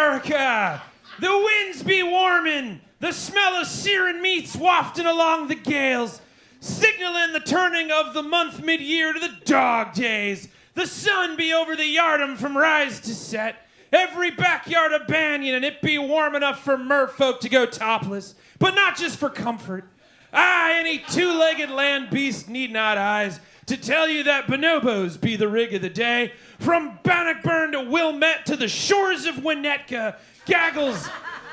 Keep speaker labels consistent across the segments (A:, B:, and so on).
A: America! The winds be warmin', the smell of searing meats wafting along the gales, signaling the turning of the month mid-year to the dog days. The sun be over the yardum from rise to set, every backyard a banyan, and it be warm enough for merfolk to go topless, but not just for comfort. Any two-legged land beast need not eyes to tell you that bonobos be the rig of the day. From Bannockburn to Wilmette to the shores of Winnetka, gaggles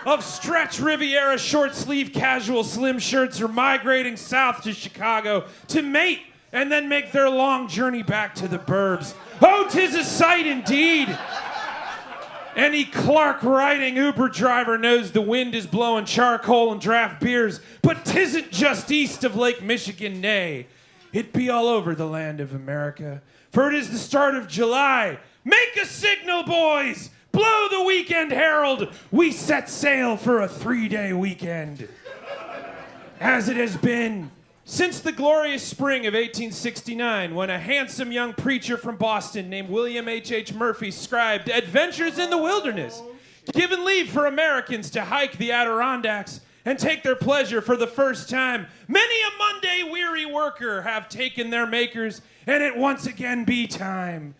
A: of stretch Riviera short-sleeve casual slim shirts are migrating south to Chicago to mate and then make their long journey back to the burbs. Oh, 'tis a sight indeed. Any Clark riding Uber driver knows the wind is blowing charcoal and draft beers, but 'tisn't just east of Lake Michigan, nay. It be all over the land of America, for it is the start of July. Make a signal, boys! Blow the weekend herald! We set sail for a 3-day weekend. As it has been since the glorious spring of 1869, when a handsome young preacher from Boston named William H. Murphy scribed Adventures in the Wilderness, given leave for Americans to hike the Adirondacks and take their pleasure for the first time. Many a Monday weary worker have taken their makers, and it once again be time.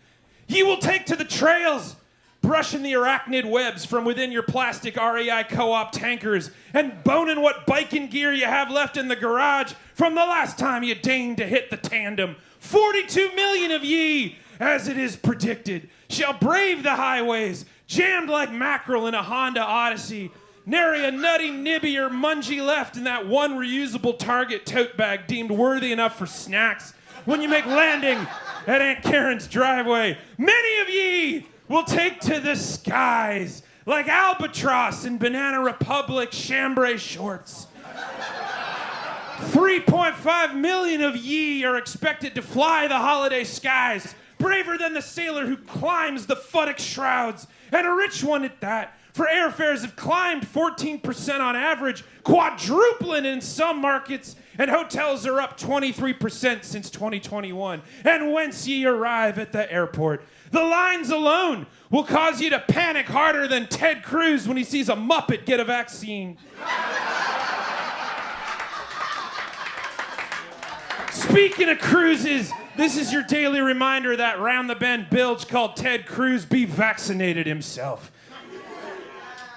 A: Ye will take to the trails, brushing the arachnid webs from within your plastic REI co-op tankers and boning what biking gear you have left in the garage from the last time you deigned to hit the tandem. 42 million of ye, as it is predicted, shall brave the highways, jammed like mackerel in a Honda Odyssey. Nary a nutty nibby or mungie left in that one reusable Target tote bag deemed worthy enough for snacks when you make landing at Aunt Karen's driveway. Many of ye will take to the skies like Albatross in Banana Republic chambray shorts. 3.5 million of ye are expected to fly the holiday skies, braver than the sailor who climbs the futtock shrouds, and a rich one at that, for airfares have climbed 14% on average, quadrupling in some markets, and hotels are up 23% since 2021. And whence ye arrive at the airport, the lines alone will cause you to panic harder than Ted Cruz when he sees a Muppet get a vaccine. Speaking of cruises, this is your daily reminder that round the bend bilge called Ted Cruz be vaccinated himself.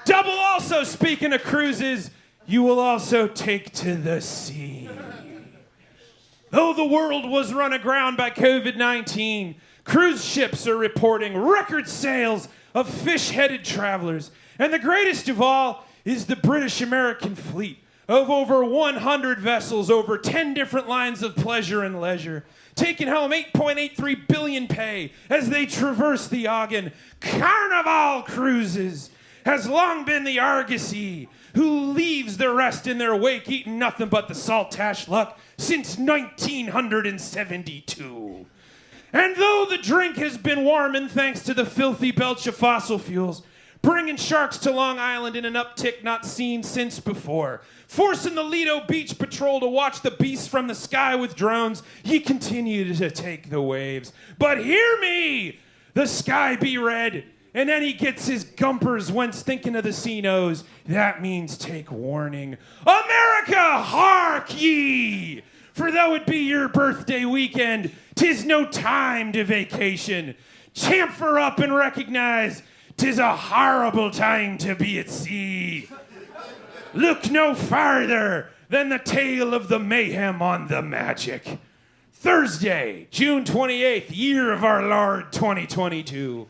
A: Double also, speaking of cruises, you will also take to the sea. Though the world was run aground by COVID-19, cruise ships are reporting record sales of fish-headed travelers. And the greatest of all is the British-American fleet of over 100 vessels over 10 different lines of pleasure and leisure, taking home 8.83 billion pay as they traverse the Ogden. Carnival Cruises has long been the argosy who leaves the rest in their wake eating nothing but the saltash luck since 1972. And though the drink has been warming thanks to the filthy belch of fossil fuels, bringing sharks to Long Island in an uptick not seen since before, forcing the Lido Beach Patrol to watch the beasts from the sky with drones, ye continue to take the waves. But hear me, the sky be red, and then he gets his gumpers whence thinking of the sea knows. That means take warning. America, hark ye! For though it be your birthday weekend, 'tis no time to vacation. Chamfer up and recognize 'tis a horrible time to be at sea. Look no farther than the tale of the mayhem on the magic. Thursday, June 28th, year of our Lord 2022.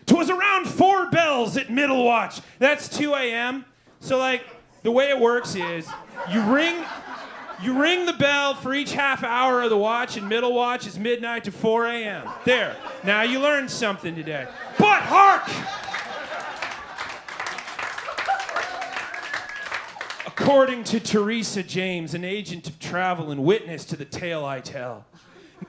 A: 'Twas around 4 bells at middle watch. That's 2 a.m. So, like, the way it works is you ring the bell for each half hour of the watch, and middle watch is midnight to 4 a.m. There. Now you learned something today. But hark! According to Teresa James, an agent of travel and witness to the tale I tell,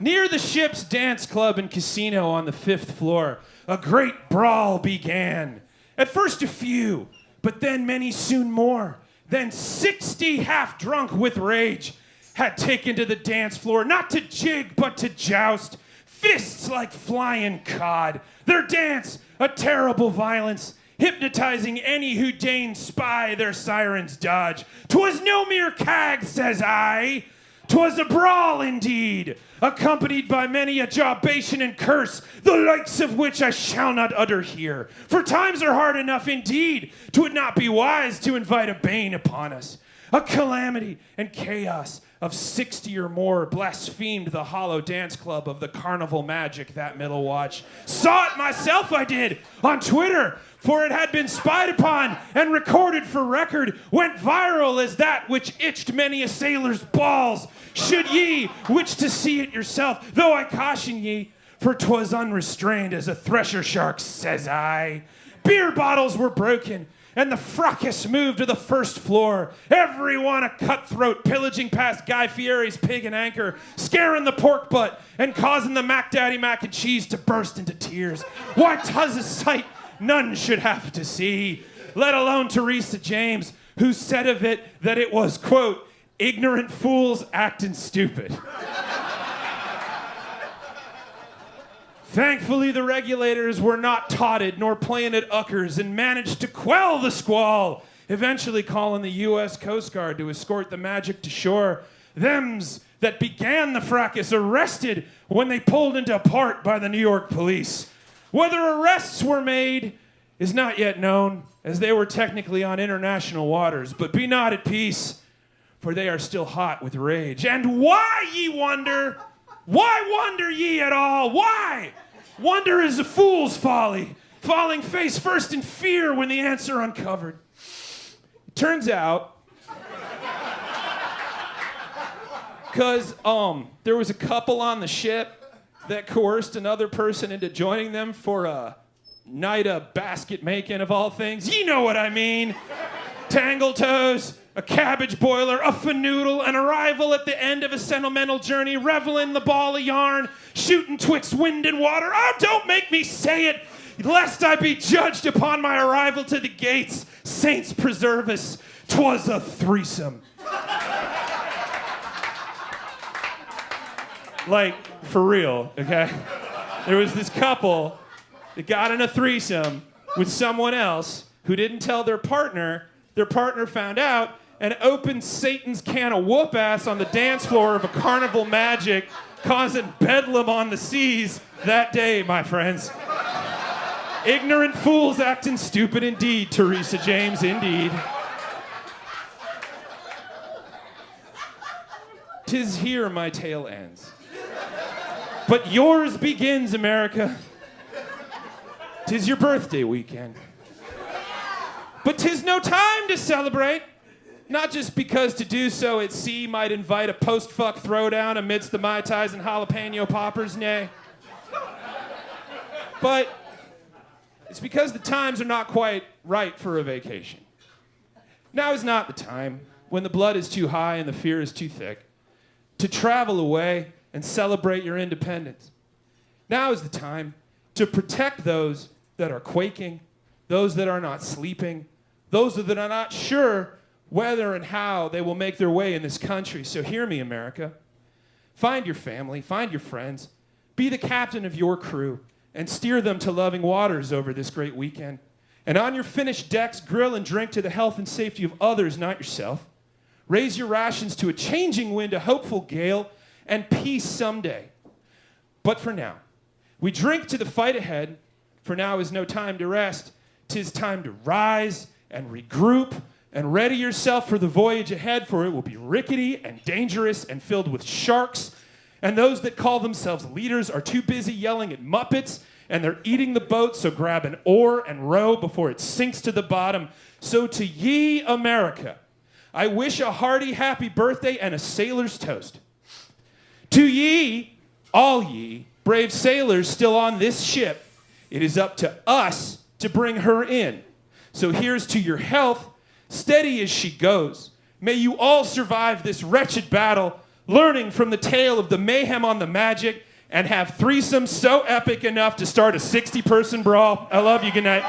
A: near the ship's dance club and casino on the 5th floor, a great brawl began. At first a few, but then many soon more. Then 60 half-drunk with rage had taken to the dance floor, not to jig, but to joust, fists like flying cod. Their dance, a terrible violence, hypnotizing any who deign spy their sirens dodge. 'Twas no mere cag, says I. 'Twas a brawl indeed, accompanied by many a jobation and curse, the likes of which I shall not utter here. For times are hard enough indeed. 'Twould not be wise to invite a bane upon us. A calamity and chaos of 60 or more blasphemed the hollow dance club of the carnival magic that middle watch. Saw it myself, I did, on Twitter, for it had been spied upon and recorded for record, went viral as that which itched many a sailor's balls. Should ye wish to see it yourself, though I caution ye, for 'twas unrestrained as a thresher shark, says I. Beer bottles were broken, and the fracas moved to the first floor. Everyone a cutthroat, pillaging past Guy Fieri's Pig and Anchor, scaring the pork butt, and causing the Mac Daddy mac and cheese to burst into tears. Why, 'twas a sight none should have to see, let alone Teresa James, who said of it that it was, quote, ignorant fools acting stupid. Thankfully, the regulators were not totted nor playing at uckers and managed to quell the squall, eventually calling the U.S. Coast Guard to escort the magic to shore. Thems that began the fracas arrested when they pulled into port by the New York police. Whether arrests were made is not yet known, as they were technically on international waters, but be not at peace, for they are still hot with rage. And why, ye wonder? Why wonder ye at all? Why? Wonder is a fool's folly, falling face first in fear when the answer uncovered. It turns out, because there was a couple on the ship that coerced another person into joining them for a night of basket making of all things. You know what I mean. Tangle toes, a cabbage boiler, a fanoodle, an arrival at the end of a sentimental journey, reveling the ball of yarn, shooting twixt wind and water. Oh, don't make me say it, lest I be judged upon my arrival to the gates. Saints preserve us, 'twas a threesome. Like, for real, okay? There was this couple that got in a threesome with someone else who didn't tell their partner. Their partner found out and opened Satan's can of whoop ass on the dance floor of a carnival magic, causing bedlam on the seas that day, my friends. Ignorant fools acting stupid indeed, Teresa James, indeed. 'Tis here my tale ends. But yours begins, America. 'Tis your birthday weekend. But 'tis no time to celebrate. Not just because to do so at sea might invite a post-fuck throwdown amidst the Mai Tais and jalapeno poppers, nay. But it's because the times are not quite right for a vacation. Now is not the time, when the blood is too high and the fear is too thick, to travel away and celebrate your independence. Now is the time to protect those that are quaking, those that are not sleeping, those that are not sure whether and how they will make their way in this country. So hear me, America. Find your family, find your friends, be the captain of your crew, and steer them to loving waters over this great weekend. And on your finished decks, grill and drink to the health and safety of others, not yourself. Raise your rations to a changing wind, a hopeful gale, and peace someday. But for now, we drink to the fight ahead, for now is no time to rest. 'Tis time to rise and regroup and ready yourself for the voyage ahead, for it will be rickety and dangerous and filled with sharks. And those that call themselves leaders are too busy yelling at Muppets, and they're eating the boat, so grab an oar and row before it sinks to the bottom. So to ye, America, I wish a hearty happy birthday and a sailor's toast. To ye, all ye, brave sailors still on this ship, it is up to us to bring her in. So here's to your health, steady as she goes. May you all survive this wretched battle, learning from the tale of the mayhem on the magic, and have threesomes so epic enough to start a 60-person brawl. I love you. Good night.